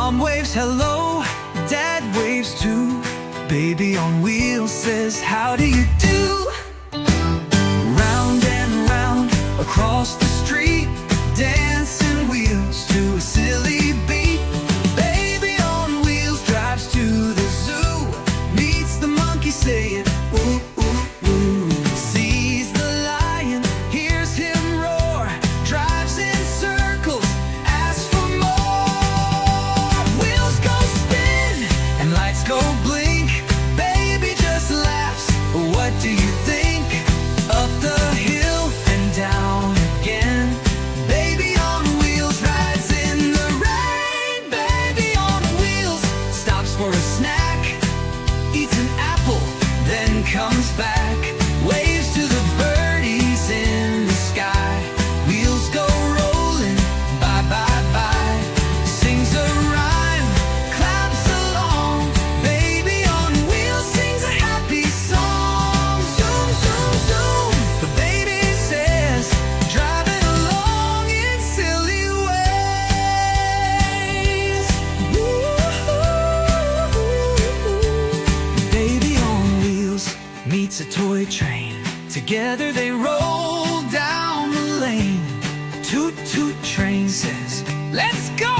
Mom waves hello, Dad waves too. Baby on wheels says, how do you do? Round and round across the street, dancing wheels to a silly beat. Baby on wheels drives to the zoo, meets the monkey saying, ooh, ooh, ooh. Sees the lion, hears him roar, drives in circles, asks for more. Wheels go spin and lights go blink. Baby just laughs, what do you think? Up the hill and down again. Baby on wheels rides in the rain. Baby on wheels stops for a snack, eats an apple, then comes back. Waves to the birdies in the sky. Wheels go rolling, bye, bye, bye. Sings a rhyme, claps along. Baby on wheels sings a happy song. Zoom, zoom, zoom. The baby says, driving along in silly ways. Woo-hoo. Baby on wheels meets a toy train. Together they roll down the lane. Toot, toot, train says, let's go!